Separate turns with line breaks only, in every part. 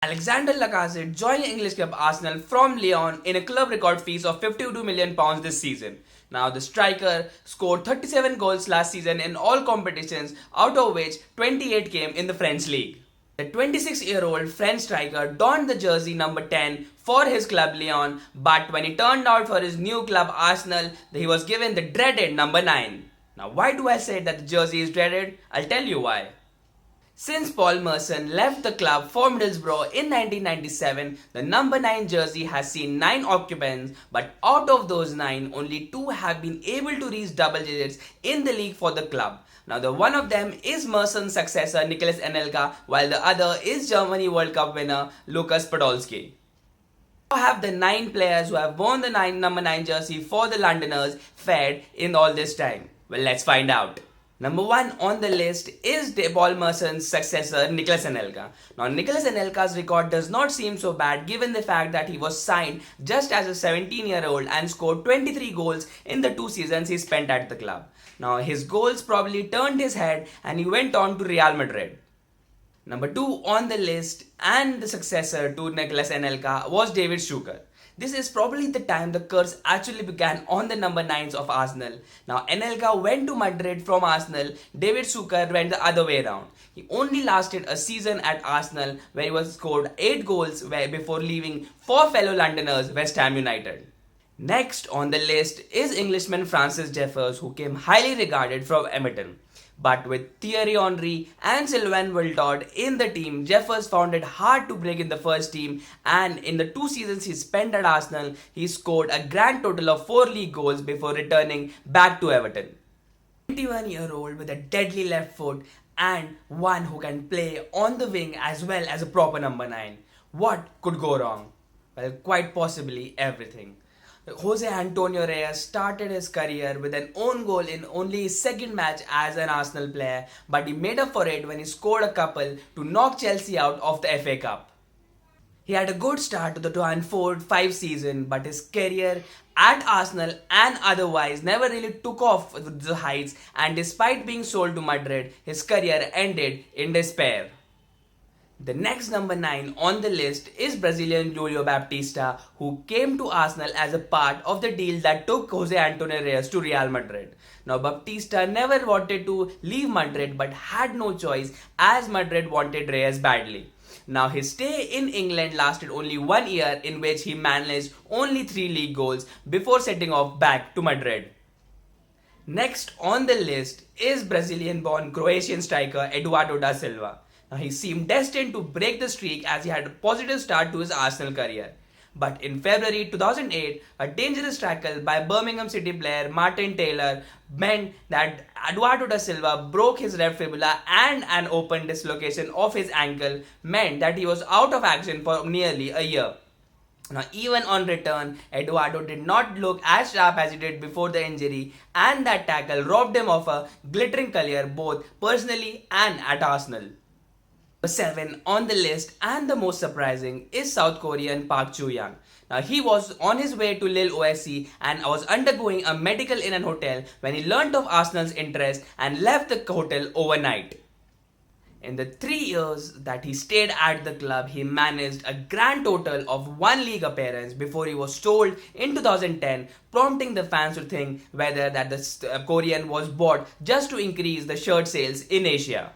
Alexander Lacazette joined English club Arsenal from Lyon in a club record fees of £52 million this season. Now, the striker scored 37 goals last season in all competitions, out of which 28 came in the French league. The 26-year-old French striker donned the jersey number 10 for his club Lyon, but when he turned out for his new club Arsenal, he was given the dreaded number 9. Now, why do I say that the jersey is dreaded? I'll tell you why. Since Paul Merson left the club for Middlesbrough in 1997, the number 9 jersey has seen 9 occupants, but out of those 9, only 2 have been able to reach double digits in the league for the club. Now, the one of them is Merson's successor Nicolas Anelka, while the other is Germany World Cup winner Lukas Podolski. How have the 9 players who have worn the number 9 jersey for the Londoners fared in all this time? Well, let's find out. Number 1 on the list is Paul Merson's successor, Nicolas Anelka. Now, Nicolas Anelka's record does not seem so bad given the fact that he was signed just as a 17-year-old and scored 23 goals in the 2 seasons he spent at the club. Now, his goals probably turned his head and he went on to Real Madrid. Number 2 on the list and the successor to Nicolas Anelka was David Schuker. This is probably the time the curse actually began on the number 9s of Arsenal. Now, Anelka went to Madrid from Arsenal, David Schuker went the other way around. He only lasted a season at Arsenal where he was scored 8 goals before leaving for fellow Londoners West Ham United. Next on the list is Englishman Francis Jeffers, who came highly regarded from Everton. But with Thierry Henry and Sylvain Wiltord in the team, Jeffers found it hard to break in the first team, and in the 2 seasons he spent at Arsenal, he scored a grand total of 4 league goals before returning back to Everton. 21-year-old with a deadly left foot and one who can play on the wing as well as a proper number 9. What could go wrong? Well, quite possibly everything. Jose Antonio Reyes started his career with an own goal in only his second match as an Arsenal player, but he made up for it when he scored a couple to knock Chelsea out of the FA Cup. He had a good start to the 2004-05 season, but his career at Arsenal and otherwise never really took off the heights, and despite being sold to Madrid, his career ended in despair. The next number 9 on the list is Brazilian Julio Baptista, who came to Arsenal as a part of the deal that took Jose Antonio Reyes to Real Madrid. Now, Baptista never wanted to leave Madrid but had no choice as Madrid wanted Reyes badly. Now, his stay in England lasted only 1 year, in which he managed only 3 league goals before setting off back to Madrid. Next on the list is Brazilian-born Croatian striker Eduardo da Silva. Now, he seemed destined to break the streak as he had a positive start to his Arsenal career. But in February 2008, a dangerous tackle by Birmingham City player Martin Taylor meant that Eduardo da Silva broke his left fibula, and an open dislocation of his ankle meant that he was out of action for nearly a year. Now, even on return, Eduardo did not look as sharp as he did before the injury, and that tackle robbed him of a glittering career both personally and at Arsenal. Number 7 on the list, and the most surprising, is South Korean Park Chu-young. Now, he was on his way to Lille OSC and was undergoing a medical in an hotel when he learnt of Arsenal's interest and left the hotel overnight. In the 3 years that he stayed at the club, he managed a grand total of 1 league appearance before he was sold in 2010, prompting the fans to think whether that the Korean was bought just to increase the shirt sales in Asia.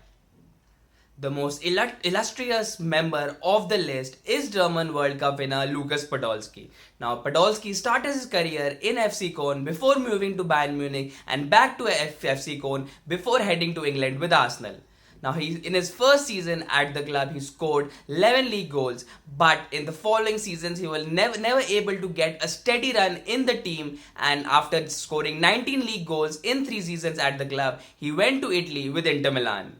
The most illustrious member of the list is German World Cup winner Lukas Podolski. Now, Podolski started his career in FC Köln before moving to Bayern Munich and back to FC Köln before heading to England with Arsenal. Now, in his first season at the club, he scored 11 league goals, but in the following seasons, he was never able to get a steady run in the team, and after scoring 19 league goals in 3 seasons at the club, he went to Italy with Inter Milan.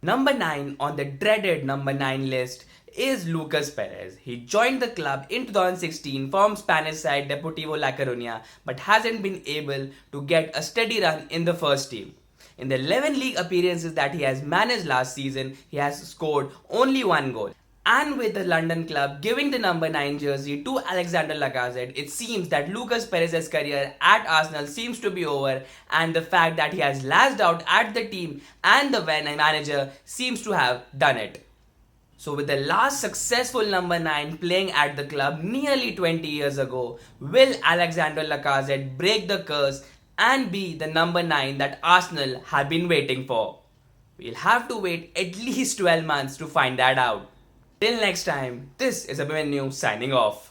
Number 9 on the dreaded number 9 list is Lucas Perez. He joined the club in 2016 from Spanish side Deportivo La Coruña, but hasn't been able to get a steady run in the first team. In the 11 league appearances that he has managed last season, he has scored only 1 goal. And with the London club giving the number 9 jersey to Alexander Lacazette, it seems that Lucas Perez's career at Arsenal seems to be over, and the fact that he has lashed out at the team and the manager seems to have done it. So, with the last successful number 9 playing at the club nearly 20 years ago, will Alexander Lacazette break the curse and be the number 9 that Arsenal have been waiting for? We'll have to wait at least 12 months to find that out. Till next time, this is Abhimanyu signing off.